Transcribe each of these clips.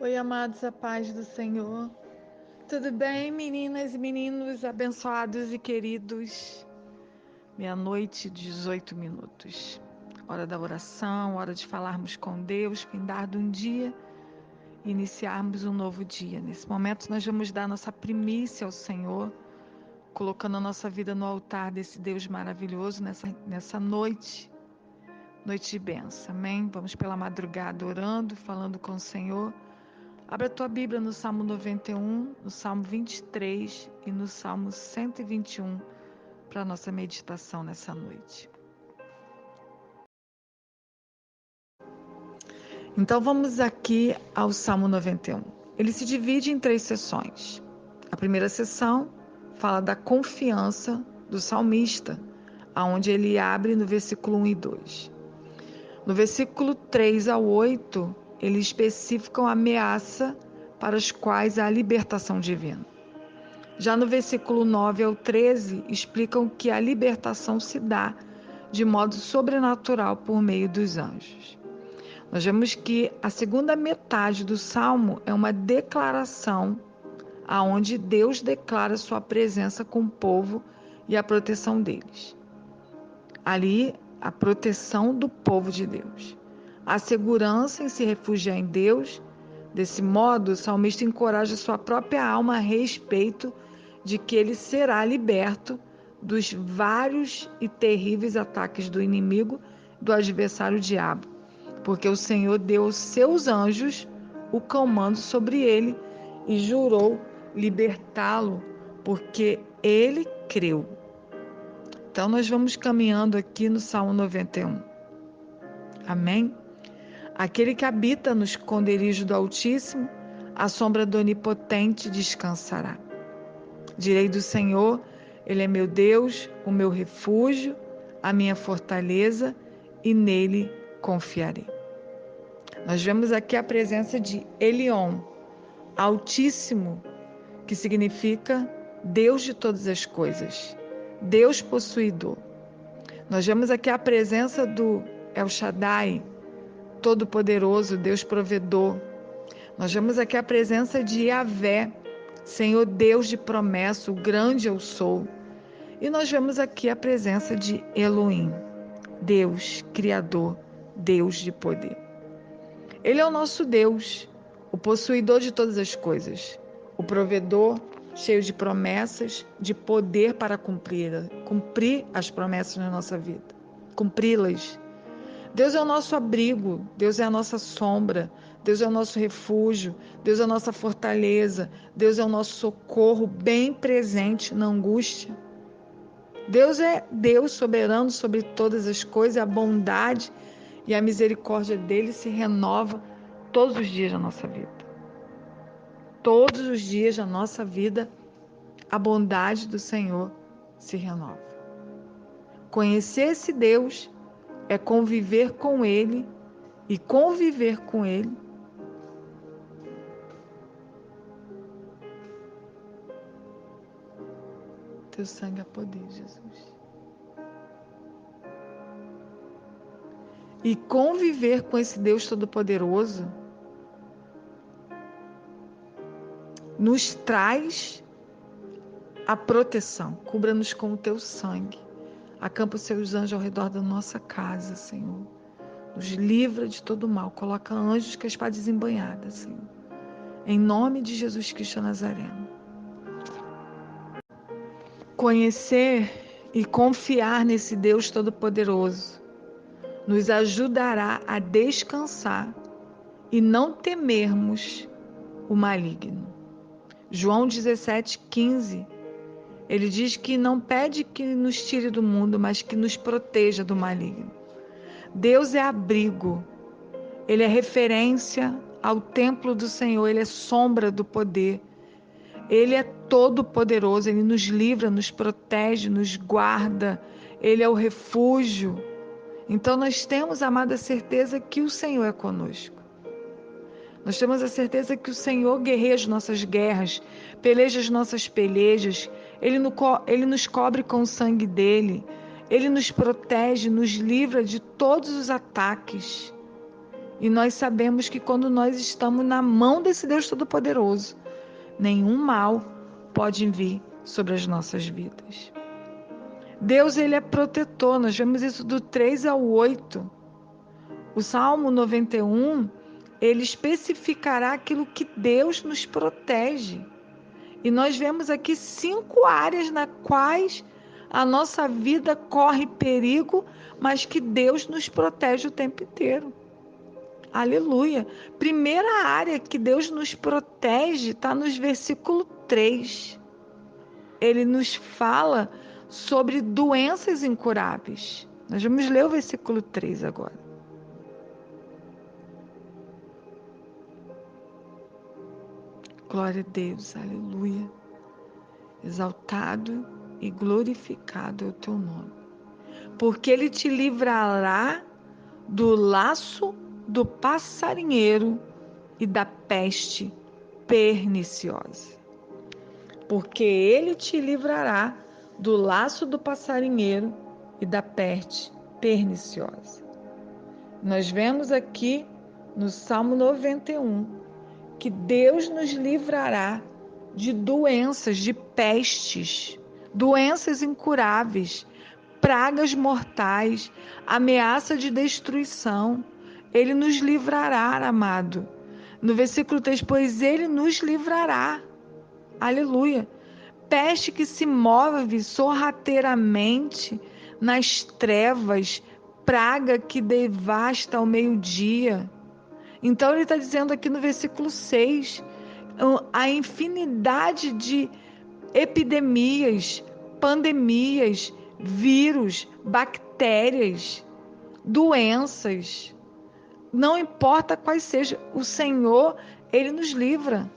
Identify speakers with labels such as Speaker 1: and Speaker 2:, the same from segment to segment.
Speaker 1: Oi, amados, a paz do Senhor. Tudo bem, meninas e meninos abençoados e queridos? Meia-noite, 18 minutos. Hora da oração, hora de falarmos com Deus, findar de um dia e iniciarmos um novo dia. Nesse momento, nós vamos dar nossa primícia ao Senhor, colocando a nossa vida no altar desse Deus maravilhoso nessa noite de bênção. Amém? Vamos pela madrugada orando, falando com o Senhor. Abra a tua Bíblia no Salmo 91, no Salmo 23 e no Salmo 121 para a nossa meditação nessa noite. Então vamos aqui ao Salmo 91. Ele se divide em 3 sessões. A primeira sessão fala da confiança do salmista, aonde ele abre no versículo 1 e 2. No versículo 3 ao 8, ele especifica uma ameaça para os quais há a libertação divina. Já no versículo 9 ao 13, explicam que a libertação se dá de modo sobrenatural por meio dos anjos. Nós vemos que a segunda metade do Salmo é uma declaração aonde Deus declara sua presença com o povo e a proteção deles. Ali, a proteção do povo de Deus. A segurança em se refugiar em Deus. Desse modo, o salmista encoraja sua própria alma a respeito de que ele será liberto dos vários e terríveis ataques do inimigo, do adversário diabo, porque o Senhor deu aos seus anjos o comando sobre ele e jurou libertá-lo, porque ele creu. Então, nós vamos caminhando aqui no Salmo 91. Amém? Aquele que habita no esconderijo do Altíssimo, à sombra do Onipotente descansará. Direi do Senhor, Ele é meu Deus, o meu refúgio, a minha fortaleza, e nele confiarei. Nós vemos aqui a presença de Elion, Altíssimo, que significa Deus de todas as coisas, Deus possuidor. Nós vemos aqui a presença do El Shaddai, Todo-Poderoso, Deus provedor. Nós vemos aqui a presença de Yahvé, Senhor Deus de promessa, o grande eu sou. E nós vemos aqui a presença de Elohim, Deus Criador, Deus de poder. Ele é o nosso Deus, o possuidor de todas as coisas, o provedor, cheio de promessas, de poder para cumprir as promessas na nossa vida, cumpri-las. Deus é o nosso abrigo, Deus é a nossa sombra, Deus é o nosso refúgio, Deus é a nossa fortaleza, Deus é o nosso socorro bem presente na angústia. Deus é Deus soberano sobre todas as coisas, a bondade e a misericórdia dele se renova todos os dias da nossa vida. Todos os dias da nossa vida, a bondade do Senhor se renova. Conhecer esse Deus é conviver com Ele, e conviver com Ele teu sangue é poder, Jesus. E conviver com esse Deus Todo-Poderoso nos traz a proteção. Cubra-nos com o teu sangue. Acampa os seus anjos ao redor da nossa casa, Senhor. Nos livra de todo mal. Coloca anjos com a espada desembanhada, Senhor. Em nome de Jesus Cristo Nazareno. Conhecer e confiar nesse Deus Todo-Poderoso nos ajudará a descansar e não temermos o maligno. João 17,15, ele diz que não pede que nos tire do mundo, mas que nos proteja do maligno. Deus é abrigo, Ele é referência ao templo do Senhor, Ele é sombra do poder. Ele é todo poderoso, Ele nos livra, nos protege, nos guarda, Ele é o refúgio. Então nós temos, amada, a certeza que o Senhor é conosco. Nós temos a certeza que o Senhor guerreia as nossas guerras, peleja as nossas pelejas, Ele nos cobre com o sangue dEle, Ele nos protege, nos livra de todos os ataques. E nós sabemos que quando nós estamos na mão desse Deus Todo-Poderoso, nenhum mal pode vir sobre as nossas vidas. Deus, ele é protetor, nós vemos isso do 3 ao 8. O Salmo 91, ele especificará aquilo que Deus nos protege. E nós vemos aqui 5 áreas nas quais a nossa vida corre perigo, mas que Deus nos protege o tempo inteiro. Aleluia! Primeira área que Deus nos protege está nos versículo 3. Ele nos fala sobre doenças incuráveis. Nós vamos ler o versículo 3 agora. Glória a Deus, aleluia. Exaltado e glorificado é o teu nome. Porque ele te livrará do laço do passarinheiro e da peste perniciosa. Porque ele te livrará do laço do passarinheiro e da peste perniciosa. Nós vemos aqui no Salmo 91 que Deus nos livrará de doenças, de pestes, doenças incuráveis, pragas mortais, ameaça de destruição. Ele nos livrará, amado. No versículo 3, pois ele nos livrará. Aleluia. Peste que se move sorrateiramente nas trevas, praga que devasta ao meio-dia. Então ele está dizendo aqui no versículo 6, a infinidade de epidemias, pandemias, vírus, bactérias, doenças, não importa quais sejam, o Senhor, ele nos livra.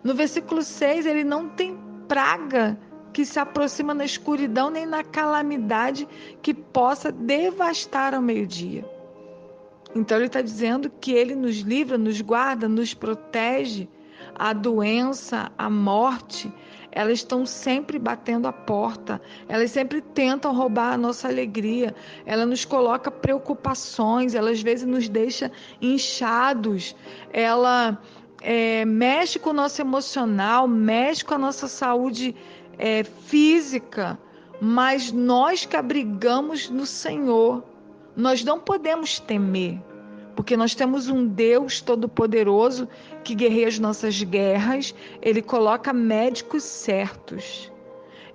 Speaker 1: No versículo 6, ele não tem praga que se aproxima na escuridão, nem na calamidade que possa devastar ao meio-dia. Então ele está dizendo que ele nos livra, nos guarda, nos protege. A doença, a morte, elas estão sempre batendo a porta, elas sempre tentam roubar a nossa alegria, ela nos coloca preocupações, ela às vezes nos deixa inchados, ela mexe com o nosso emocional, mexe com a nossa saúde física, mas nós que abrigamos no Senhor, nós não podemos temer, porque nós temos um Deus Todo-Poderoso que guerreia as nossas guerras, ele coloca médicos certos,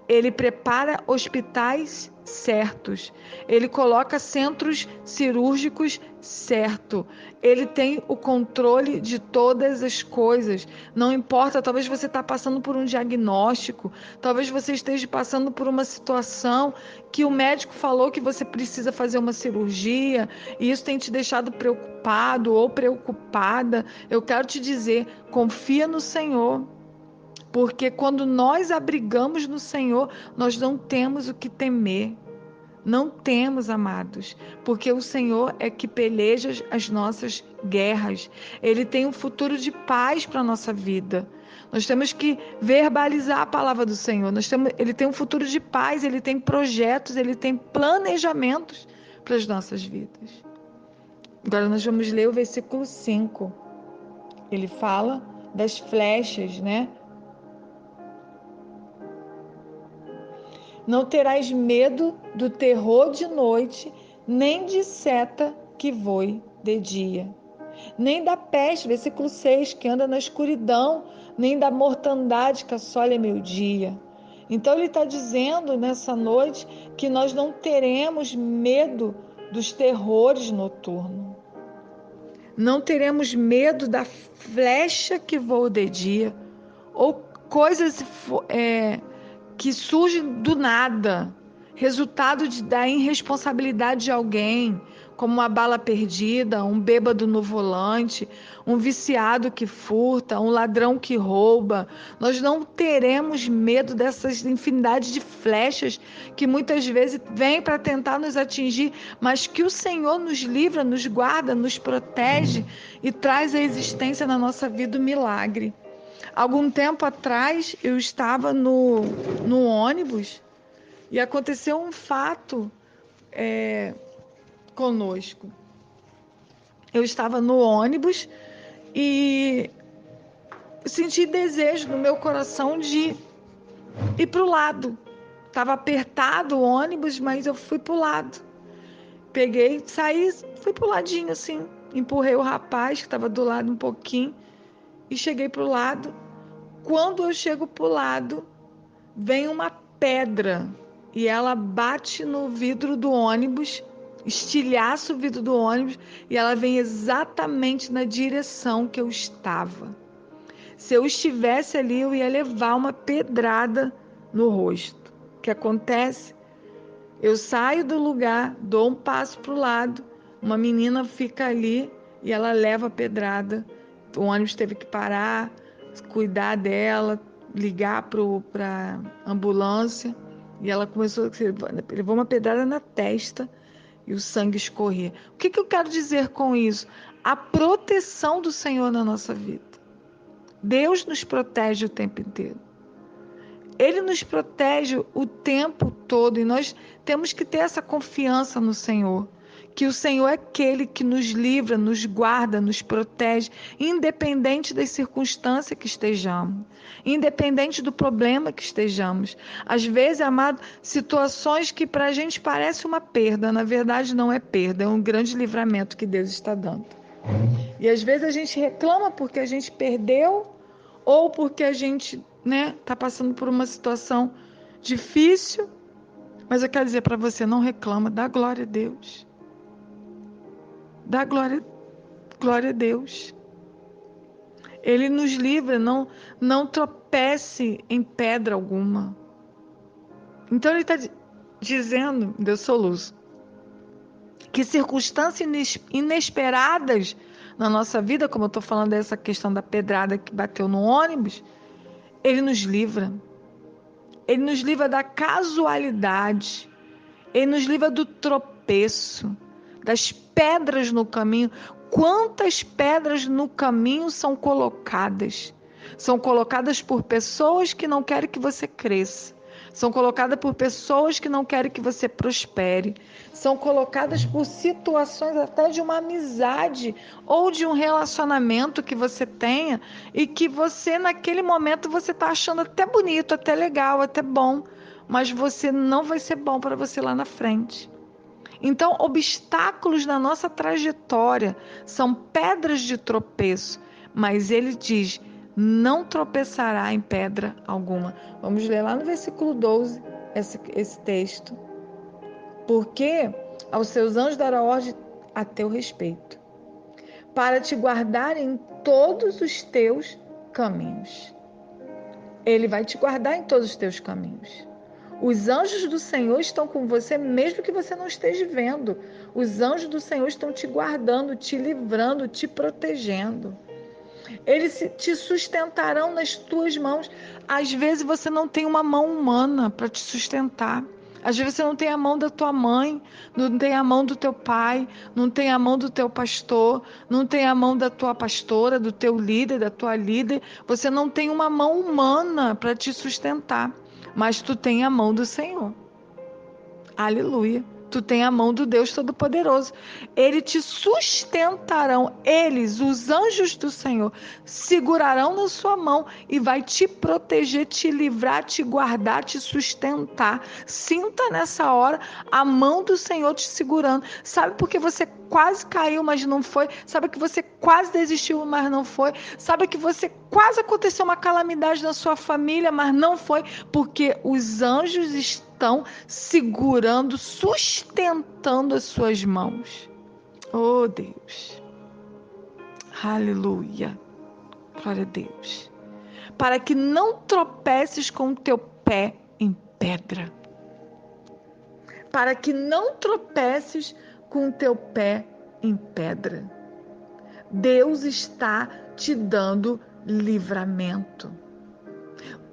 Speaker 1: ele prepara hospitais certos, ele coloca centros cirúrgicos certo, ele tem o controle de todas as coisas, não importa, talvez você está passando por um diagnóstico, talvez você esteja passando por uma situação que o médico falou que você precisa fazer uma cirurgia, e isso tem te deixado preocupado ou preocupada. Eu quero te dizer, confia no Senhor, porque quando nós abrigamos no Senhor, nós não temos o que temer. Não temos, amados, porque o Senhor é que peleja as nossas guerras. Ele tem um futuro de paz para a nossa vida. Nós temos que verbalizar a palavra do Senhor. Ele tem um futuro de paz, ele tem projetos, ele tem planejamentos para as nossas vidas. Agora nós vamos ler o versículo 5. Ele fala das flechas, né? Não terás medo do terror de noite, nem de seta que voe de dia, nem da peste, versículo 6, que anda na escuridão, nem da mortandade que assola meio-dia. Então ele está dizendo nessa noite que nós não teremos medo dos terrores noturnos. Não teremos medo da flecha que voa de dia, ou coisas que surgem do nada, resultado da irresponsabilidade de alguém, como uma bala perdida, um bêbado no volante, um viciado que furta, um ladrão que rouba. Nós não teremos medo dessas infinidades de flechas que muitas vezes vêm para tentar nos atingir, mas que o Senhor nos livra, nos guarda, nos protege e traz à existência na nossa vida o milagre. Algum tempo atrás, eu estava no ônibus e aconteceu um fato conosco. eu estava no ônibus e senti desejo no meu coração de ir para o lado. Estava apertado o ônibus, mas eu fui para o lado. Peguei, saí, fui para o ladinho assim, empurrei o rapaz que estava do lado um pouquinho e cheguei para o lado. Quando eu chego para o lado, vem uma pedra e ela bate no vidro do ônibus, estilhaça o vidro do ônibus e ela vem exatamente na direção que eu estava. Se eu estivesse ali, eu ia levar uma pedrada no rosto. O que acontece? Eu saio do lugar, dou um passo para o lado, uma menina fica ali e ela leva a pedrada. O ônibus teve que parar, cuidar dela, ligar para a ambulância e ela começou, levou uma pedrada na testa e o sangue escorria. O que eu quero dizer com isso? A proteção do Senhor na nossa vida. Deus nos protege o tempo inteiro. Ele nos protege o tempo todo e nós temos que ter essa confiança no Senhor, que o Senhor é aquele que nos livra, nos guarda, nos protege, independente das circunstâncias que estejamos, independente do problema que estejamos. Às vezes, amado, situações que para a gente parece uma perda, na verdade não é perda, é um grande livramento que Deus está dando. E às vezes a gente reclama porque a gente perdeu ou porque a gente tá passando por uma situação difícil, mas eu quero dizer para você, não reclama, dá glória a Deus. Dá glória a Deus. Ele nos livra, não tropece em pedra alguma. Então ele está dizendo, Deus soluço, que circunstâncias inesperadas na nossa vida, como eu estou falando dessa questão da pedrada que bateu no ônibus, Ele nos livra. Ele nos livra da casualidade. Ele nos livra do tropeço, das pedras no caminho. Quantas pedras no caminho são colocadas? São colocadas por pessoas que não querem que você cresça. São colocadas por pessoas que não querem que você prospere. São colocadas por situações até de uma amizade ou de um relacionamento que você tenha e que você, naquele momento, você está achando até bonito, até legal, até bom, mas você não vai ser bom para você lá na frente. Então, obstáculos na nossa trajetória são pedras de tropeço, mas ele diz: não tropeçará em pedra alguma. Vamos ler lá no versículo 12 esse texto. Porque aos seus anjos dará ordem a teu respeito, para te guardar em todos os teus caminhos. Ele vai te guardar em todos os teus caminhos. Os anjos do Senhor estão com você, mesmo que você não esteja vendo. Os anjos do Senhor estão te guardando, te livrando, te protegendo. Eles te sustentarão nas tuas mãos. Às vezes você não tem uma mão humana para te sustentar. Às vezes você não tem a mão da tua mãe, não tem a mão do teu pai, não tem a mão do teu pastor, não tem a mão da tua pastora, do teu líder, da tua líder. Você não tem uma mão humana para te sustentar, mas tu tem a mão do Senhor. Aleluia. Tu tem a mão do Deus Todo-Poderoso. Ele te sustentarão. Eles, os anjos do Senhor, segurarão na sua mão e vai te proteger, te livrar, te guardar, te sustentar. Sinta nessa hora a mão do Senhor te segurando. Sabe por que você quase caiu, mas não foi? Sabe que você quase desistiu, mas não foi? Sabe que você quase aconteceu uma calamidade na sua família, mas não foi? Porque os anjos estão segurando, sustentando as suas mãos. Oh, Deus. Aleluia. Glória a Deus. Para que não tropeces com o teu pé em pedra. Para que não tropeces com o teu pé em pedra. Deus está te dando livramento.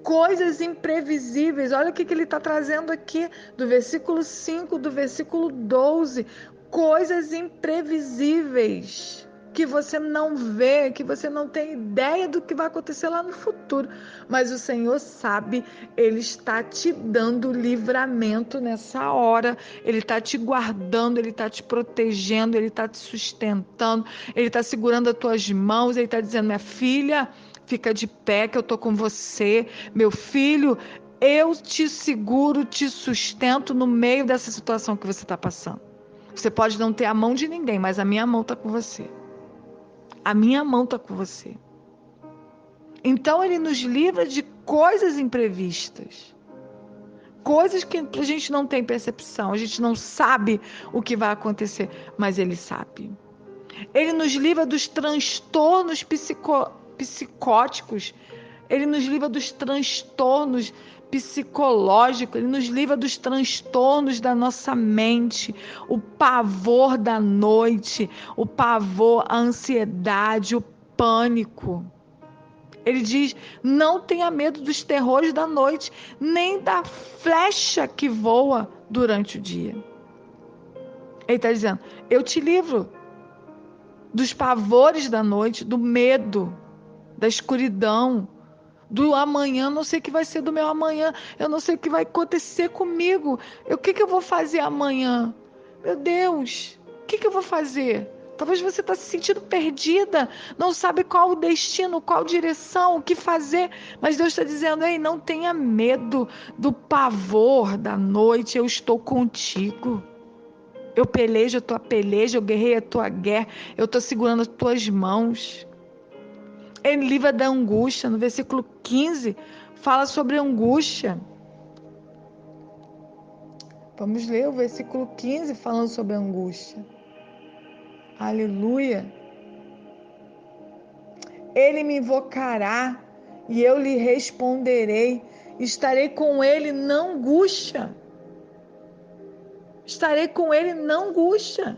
Speaker 1: Coisas imprevisíveis, olha o que ele está trazendo aqui, do versículo 5, do versículo 12, coisas imprevisíveis. que você não vê, que você não tem ideia do que vai acontecer lá no futuro. Mas o Senhor sabe, Ele está te dando livramento nessa hora, Ele está te guardando, Ele está te protegendo, Ele está te sustentando, Ele está segurando as tuas mãos, Ele está dizendo, minha filha, fica de pé que eu estou com você, meu filho, eu te seguro, te sustento no meio dessa situação que você está passando. Você pode não ter a mão de ninguém, mas a minha mão está com você. A minha mão está com você. Então Ele nos livra de coisas imprevistas. Coisas que a gente não tem percepção, a gente não sabe o que vai acontecer, mas Ele sabe. Ele nos livra dos transtornos psicóticos, Ele nos livra dos transtornos psicológicos, Ele nos livra dos transtornos da nossa mente, o pavor da noite, o pavor, a ansiedade, o pânico. Ele diz, não tenha medo dos terrores da noite, nem da flecha que voa durante o dia. Ele está dizendo, eu te livro dos pavores da noite, do medo, da escuridão, do amanhã, não sei o que vai ser do meu amanhã, eu não sei o que vai acontecer comigo, o que eu vou fazer amanhã? Meu Deus, o que eu vou fazer? Talvez você está se sentindo perdida, não sabe qual o destino, qual direção, o que fazer, mas Deus está dizendo, ei, não tenha medo do pavor da noite, eu estou contigo. Eu pelejo a tua peleja, eu guerrei a tua guerra, eu estou segurando as tuas mãos. Ele livra da angústia, no versículo 15, fala sobre angústia. Vamos ler o versículo 15 falando sobre angústia. Aleluia. Ele me invocará e eu lhe responderei. Estarei com ele na angústia. Estarei com ele na angústia.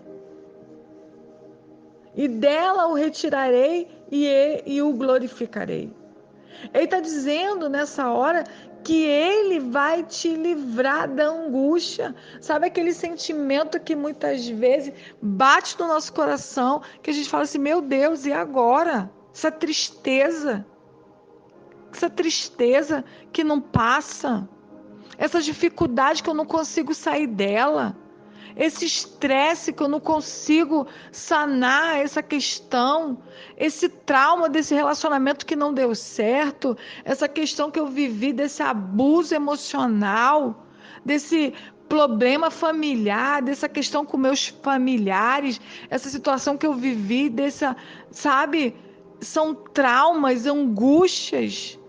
Speaker 1: E dela o retirarei e o glorificarei. Ele está dizendo nessa hora que Ele vai te livrar da angústia. Sabe aquele sentimento que muitas vezes bate no nosso coração, que a gente fala assim, meu Deus, e agora? Essa tristeza que não passa, essa dificuldade que eu não consigo sair dela. Esse estresse que eu não consigo sanar essa questão, esse trauma desse relacionamento que não deu certo, essa questão que eu vivi desse abuso emocional, desse problema familiar, dessa questão com meus familiares, essa situação que eu vivi, sabe, são traumas, angústias,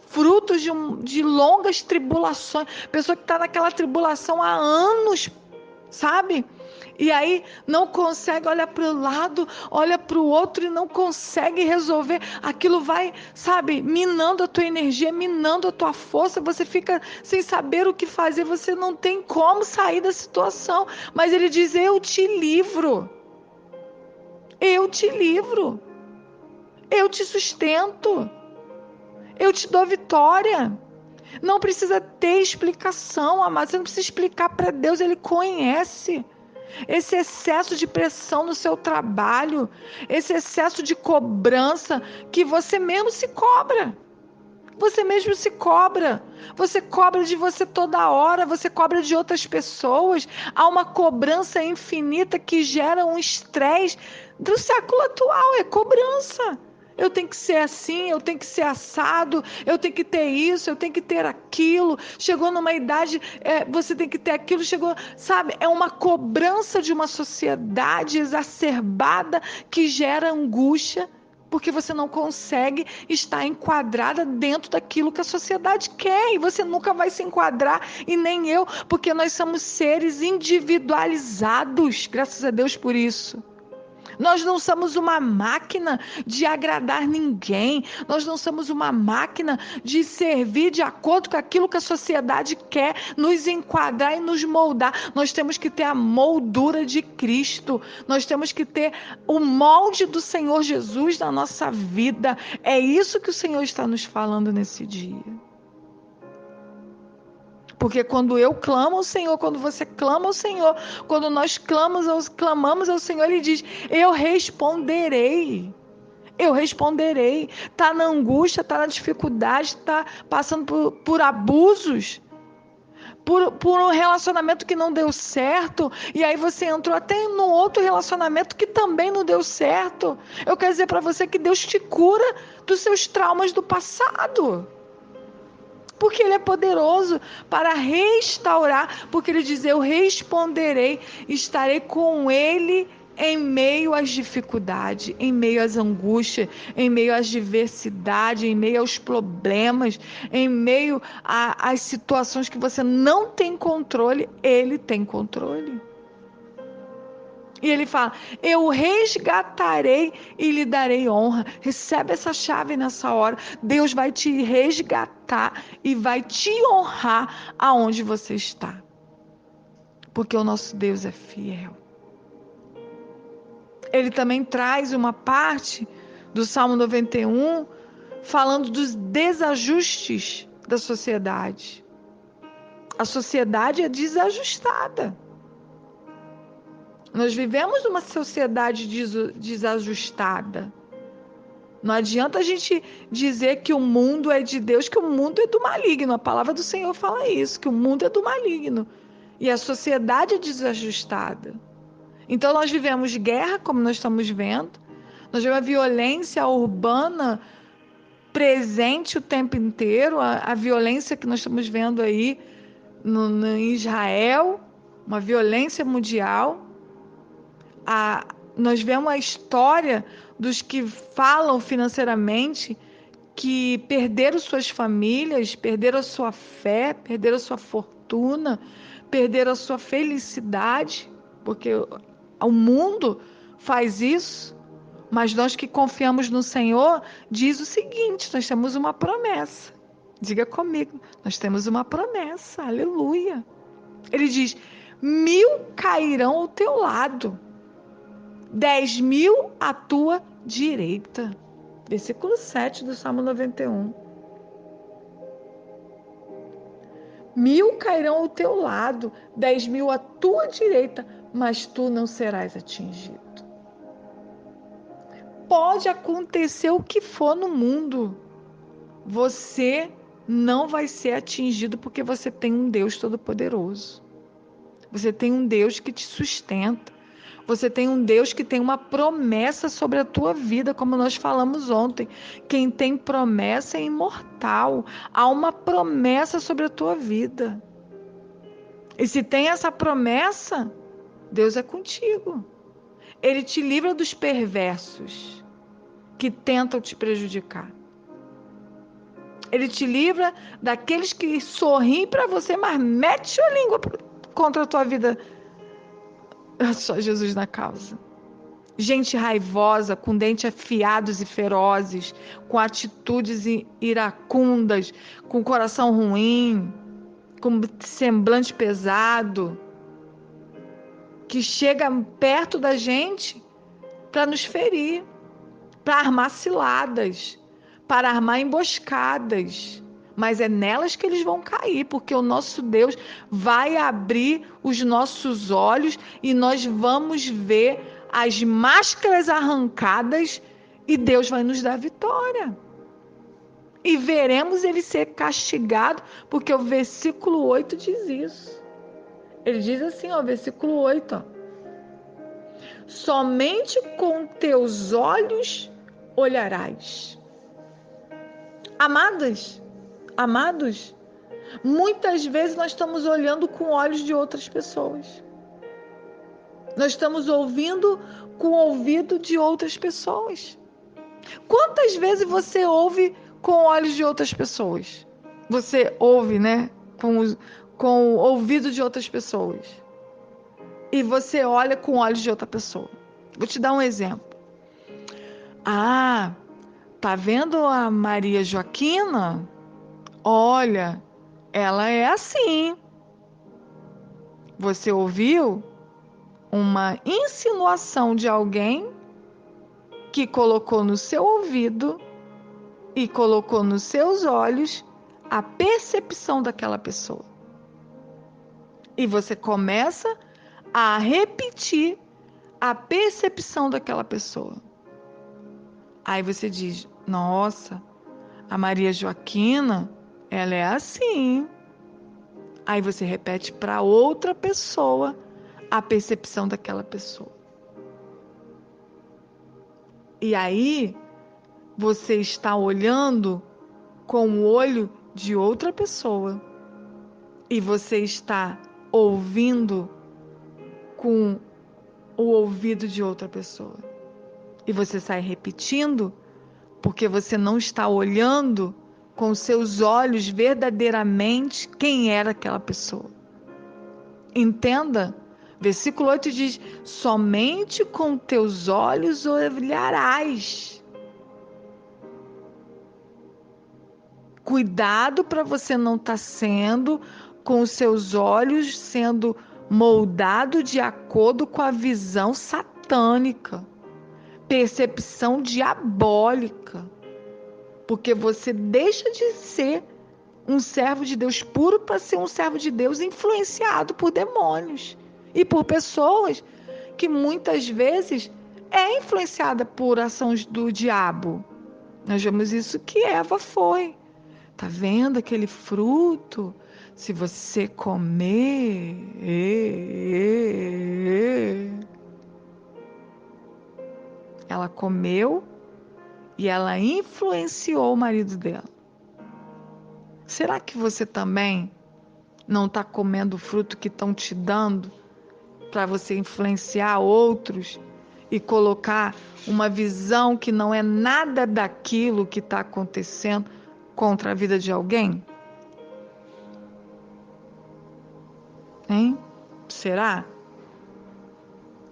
Speaker 1: frutos de longas tribulações, pessoa que está naquela tribulação há anos, sabe? E aí não consegue, olha para o lado, olha para o outro e não consegue resolver. Aquilo vai, sabe, minando a tua energia, minando a tua força. Você fica sem saber o que fazer, você não tem como sair da situação. Mas ele diz, eu te livro. Eu te livro. Eu te sustento. Eu te dou vitória. Não precisa ter explicação, amado. Você não precisa explicar para Deus, Ele conhece. Esse excesso de pressão no seu trabalho, esse excesso de cobrança que você mesmo se cobra. Você mesmo se cobra. Você cobra de você toda hora, você cobra de outras pessoas. Há uma cobrança infinita que gera um estresse do século atual, é cobrança. Eu tenho que ser assim, eu tenho que ser assado, eu tenho que ter isso, eu tenho que ter aquilo. Chegou numa idade, você tem que ter aquilo. Chegou, sabe, é uma cobrança de uma sociedade exacerbada que gera angústia, porque você não consegue estar enquadrada dentro daquilo que a sociedade quer. E você nunca vai se enquadrar, e nem eu, porque nós somos seres individualizados. Graças a Deus por isso. Nós não somos uma máquina de agradar ninguém. Nós não somos uma máquina de servir de acordo com aquilo que a sociedade quer, nos enquadrar e nos moldar. Nós temos que ter a moldura de Cristo. Nós temos que ter o molde do Senhor Jesus na nossa vida. É isso que o Senhor está nos falando nesse dia. Porque quando eu clamo ao Senhor, quando você clama ao Senhor, quando nós clamamos ao Senhor, Ele diz: eu responderei. Eu responderei. Está na angústia, está na dificuldade, está passando por abusos, por um relacionamento que não deu certo, e aí você entrou até num outro relacionamento que também não deu certo. Eu quero dizer para você que Deus te cura dos seus traumas do passado. Porque Ele é poderoso para restaurar, porque Ele diz: eu responderei, estarei com Ele em meio às dificuldades, em meio às angústias, em meio às diversidades, em meio aos problemas, em meio às situações que você não tem controle, Ele tem controle. E Ele fala: eu resgatarei e lhe darei honra. Recebe essa chave nessa hora. Deus vai te resgatar e vai te honrar aonde você está. Porque o nosso Deus é fiel. Ele também traz uma parte do Salmo 91 falando dos desajustes da sociedade. A sociedade é desajustada. Nós vivemos numa sociedade desajustada. Não adianta a gente dizer que o mundo é de Deus, que o mundo é do maligno. A palavra do Senhor fala isso, que o mundo é do maligno. E a sociedade é desajustada. Então nós vivemos guerra, como nós estamos vendo. Nós vemos a violência urbana presente o tempo inteiro, a violência que nós estamos vendo aí no Israel, uma violência mundial. Nós vemos a história dos que falam financeiramente que perderam suas famílias, perderam a sua fé, perderam a sua fortuna, perderam a sua felicidade, porque o mundo faz isso, mas nós que confiamos no Senhor, diz o seguinte: nós temos uma promessa. Diga comigo, nós temos uma promessa, aleluia. Ele diz: 1000 cairão ao teu lado, 10.000 à tua direita. Versículo 7 do Salmo 91. 1000 cairão ao teu lado, 10.000 à tua direita, mas tu não serás atingido. Pode acontecer o que for no mundo, você não vai ser atingido, porque você tem um Deus todo-poderoso. Você tem um Deus que te sustenta. Você tem um Deus que tem uma promessa sobre a tua vida, como nós falamos ontem. Quem tem promessa é imortal. Há uma promessa sobre a tua vida. E se tem essa promessa, Deus é contigo. Ele te livra dos perversos que tentam te prejudicar. Ele te livra daqueles que sorriem para você, mas mete a língua contra a tua vida. Só Jesus na causa. Gente raivosa, com dentes afiados e ferozes, com atitudes iracundas, com coração ruim, com semblante pesado, que chega perto da gente para nos ferir, para armar ciladas, para armar emboscadas. Mas é nelas que eles vão cair, porque o nosso Deus vai abrir os nossos olhos e nós vamos ver as máscaras arrancadas e Deus vai nos dar vitória. E veremos ele ser castigado, porque o versículo 8 diz isso. Ele diz assim, ó, versículo 8, ó: somente com teus olhos olharás. Amados, muitas vezes nós estamos olhando com olhos de outras pessoas. Nós estamos ouvindo com o ouvido de outras pessoas. Quantas vezes você ouve com olhos de outras pessoas? Você ouve, né? Com o ouvido de outras pessoas. E você olha com olhos de outra pessoa. Vou te dar um exemplo. Tá vendo a Maria Joaquina? Olha, ela é assim. Você ouviu uma insinuação de alguém que colocou no seu ouvido e colocou nos seus olhos a percepção daquela pessoa. E você começa a repetir a percepção daquela pessoa. Aí você diz: nossa, a Maria Joaquina, ela é assim. Aí você repete para outra pessoa a percepção daquela pessoa. E aí você está olhando com o olho de outra pessoa. E você está ouvindo com o ouvido de outra pessoa. E você sai repetindo porque você não está olhando com seus olhos verdadeiramente quem era aquela pessoa. Entenda? Versículo 8 diz: somente com teus olhos olharás. Cuidado para você não estar sendo com os seus olhos sendo moldado de acordo com a visão satânica, percepção diabólica, porque você deixa de ser um servo de Deus puro para ser um servo de Deus influenciado por demônios e por pessoas que muitas vezes é influenciada por ações do diabo. Nós vemos isso que Eva foi. Tá vendo aquele fruto? Se você comer, ela comeu e ela influenciou o marido dela. Será que você também não está comendo o fruto que estão te dando para você influenciar outros e colocar uma visão que não é nada daquilo que está acontecendo contra a vida de alguém? Hein? Será?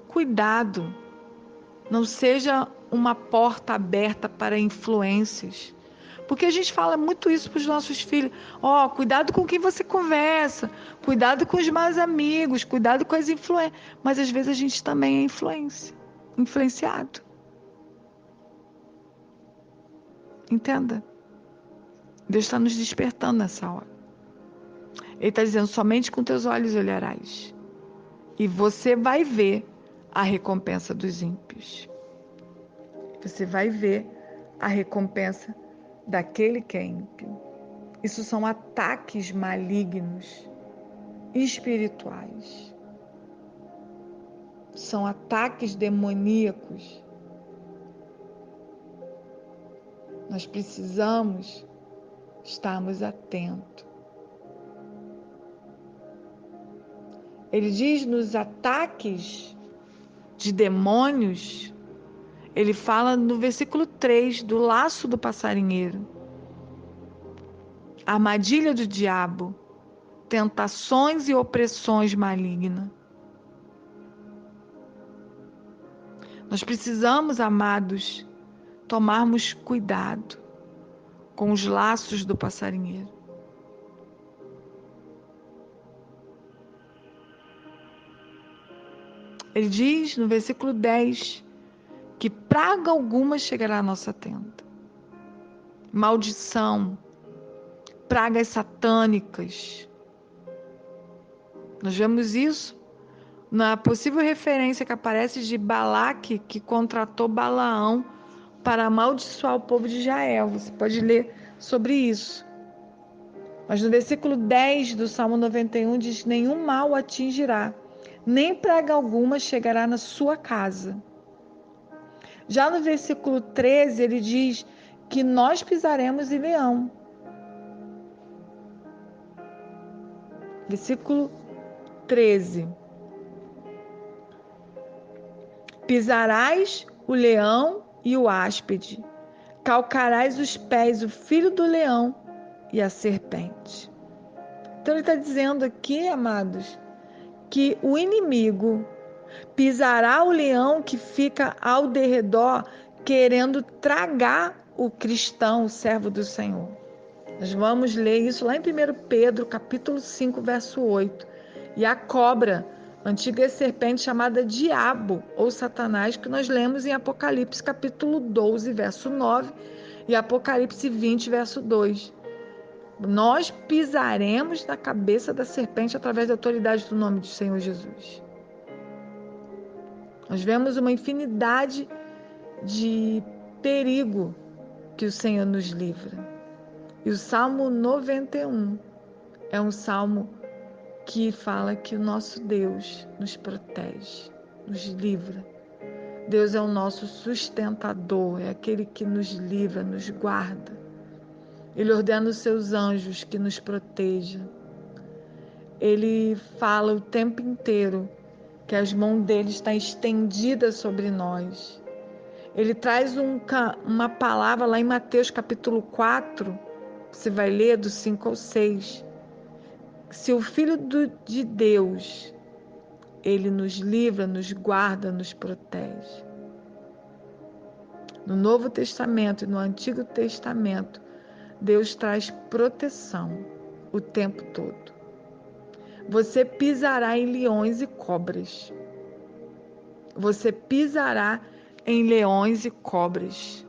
Speaker 1: Cuidado. Não seja uma porta aberta para influências. Porque a gente fala muito isso para os nossos filhos. Ó, cuidado com quem você conversa. Cuidado com os maus amigos. Cuidado com as influências. Mas às vezes a gente também é influenciado. Entenda? Deus está nos despertando nessa hora. Ele está dizendo: somente com teus olhos olharás. E você vai ver a recompensa dos ímpios. Você vai ver a recompensa daquele que é ímpio. Isso são ataques malignos, espirituais. São ataques demoníacos. Nós precisamos estarmos atentos. Ele diz nos ataques de demônios, ele fala no versículo 3 do laço do passarinheiro. Armadilha do diabo, tentações e opressões malignas. Nós precisamos, amados, tomarmos cuidado com os laços do passarinheiro. Ele diz no versículo 10 que praga alguma chegará à nossa tenda. Maldição, pragas satânicas. Nós vemos isso na possível referência que aparece de Balaque, que contratou Balaão para amaldiçoar o povo de Israel. Você pode ler sobre isso. Mas no versículo 10 do Salmo 91 diz: nenhum mal atingirá, nem praga alguma chegará na sua casa. Já no versículo 13 ele diz que nós pisaremos em leão. Versículo 13. Pisarás o leão e o áspide, calcarás os pés o filho do leão e a serpente. Então ele está dizendo aqui, amados, que o inimigo pisará o leão que fica ao derredor querendo tragar o cristão, o servo do Senhor. Nós vamos ler isso lá em 1 Pedro, capítulo 5, verso 8. E a cobra, antiga serpente chamada Diabo ou Satanás, que nós lemos em Apocalipse, capítulo 12, verso 9, e Apocalipse 20, verso 2. Nós pisaremos na cabeça da serpente através da autoridade do nome do Senhor Jesus. Nós vemos uma infinidade de perigo que o Senhor nos livra. E o Salmo 91 é um salmo que fala que o nosso Deus nos protege, nos livra. Deus é o nosso sustentador, é aquele que nos livra, nos guarda. Ele ordena os seus anjos que nos protejam. Ele fala o tempo inteiro que as mãos dele estão estendidas sobre nós. Ele traz uma palavra lá em Mateus capítulo 4, você vai ler do 5 ao 6. Se o Filho de Deus, ele nos livra, nos guarda, nos protege. No Novo Testamento e no Antigo Testamento, Deus traz proteção o tempo todo. Você pisará em leões e cobras. Você pisará em leões e cobras.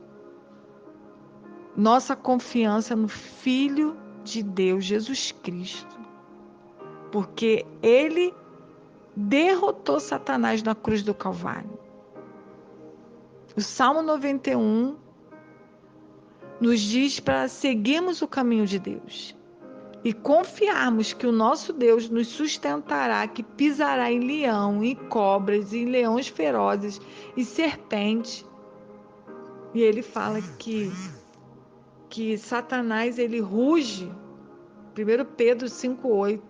Speaker 1: Nossa confiança no Filho de Deus, Jesus Cristo. Porque ele derrotou Satanás na cruz do Calvário. O Salmo 91 nos diz para seguirmos o caminho de Deus e confiarmos que o nosso Deus nos sustentará, que pisará em leão, em cobras, em leões ferozes e serpente. E ele fala que Satanás, ele ruge, 1 Pedro 5,8,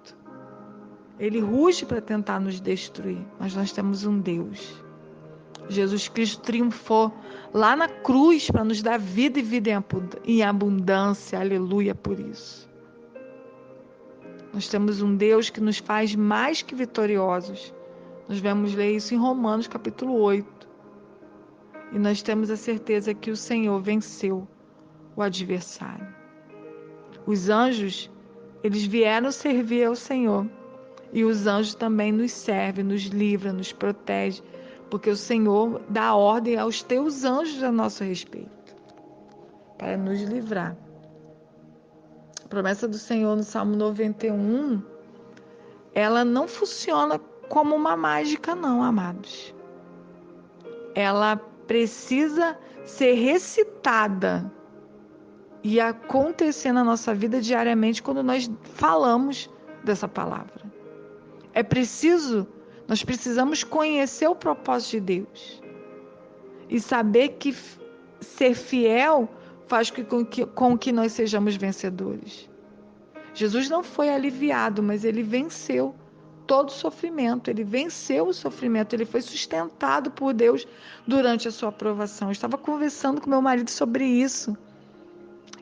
Speaker 1: ele ruge para tentar nos destruir, mas nós temos um Deus. Jesus Cristo triunfou lá na cruz para nos dar vida e vida em abundância, aleluia por isso. Nós temos um Deus que nos faz mais que vitoriosos. Nós vamos ler isso em Romanos capítulo 8. E nós temos a certeza que o Senhor venceu o adversário. Os anjos, eles vieram servir ao Senhor. E os anjos também nos servem, nos livram, nos protegem. Porque o Senhor dá ordem aos teus anjos a nosso respeito. Para nos livrar. A promessa do Senhor no Salmo 91, ela não funciona como uma mágica não, amados. Ela precisa ser recitada e acontecer na nossa vida diariamente quando nós falamos dessa palavra. Nós precisamos conhecer o propósito de Deus e saber que ser fiel faz com que nós sejamos vencedores. Jesus não foi aliviado, mas ele venceu todo o sofrimento, ele venceu o sofrimento, ele foi sustentado por Deus durante a sua aprovação. Eu estava conversando com meu marido sobre isso,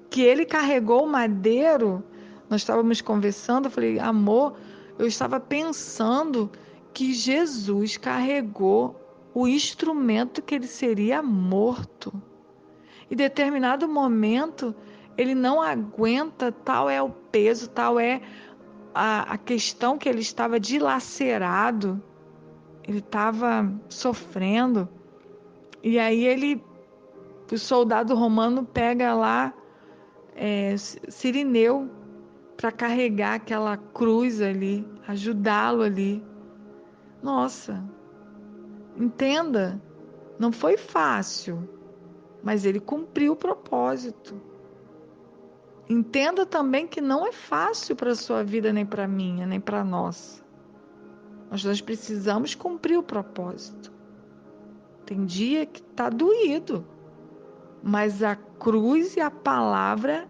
Speaker 1: que ele carregou o madeiro, nós estávamos conversando, eu falei, amor, eu estava pensando que Jesus carregou o instrumento que ele seria morto. Em determinado momento, ele não aguenta, tal é o peso, tal é a questão que ele estava dilacerado, ele estava sofrendo. E aí o soldado romano pega lá Cirineu para carregar aquela cruz ali, ajudá-lo ali. Nossa, entenda, não foi fácil, mas ele cumpriu o propósito. Entenda também que não é fácil para a sua vida, nem para a minha, nem para a nossa. Mas nós precisamos cumprir o propósito. Tem dia que está doído, mas a cruz e a palavra,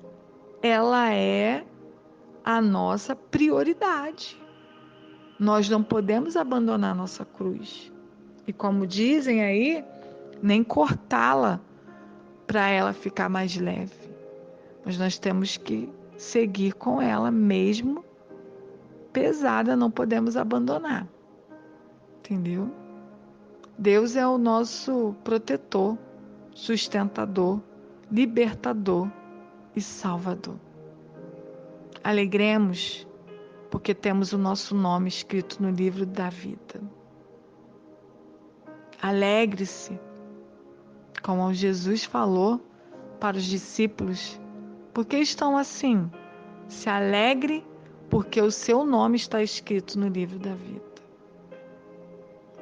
Speaker 1: ela é a nossa prioridade. Nós não podemos abandonar a nossa cruz. E como dizem aí, nem cortá-la para ela ficar mais leve. Mas nós temos que seguir com ela, mesmo pesada, não podemos abandonar. Entendeu? Deus é o nosso protetor, sustentador, libertador e salvador. Alegremos, porque temos o nosso nome escrito no livro da vida. Alegre-se, como Jesus falou para os discípulos, porque estão assim, Se alegre, porque o seu nome está escrito no livro da vida.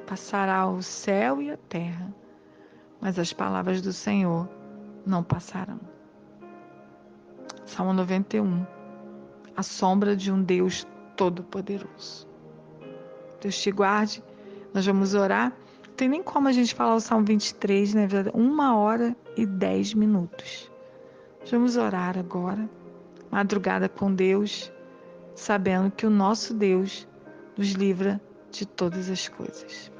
Speaker 1: Passará o céu e a terra, mas as palavras do Senhor não passarão. Salmo 91. A sombra de um Deus todo-poderoso. Deus te guarde. Nós vamos orar. Não tem nem como a gente falar o Salmo 23, né? 1h10. Vamos orar agora. Madrugada com Deus, sabendo que o nosso Deus nos livra de todas as coisas.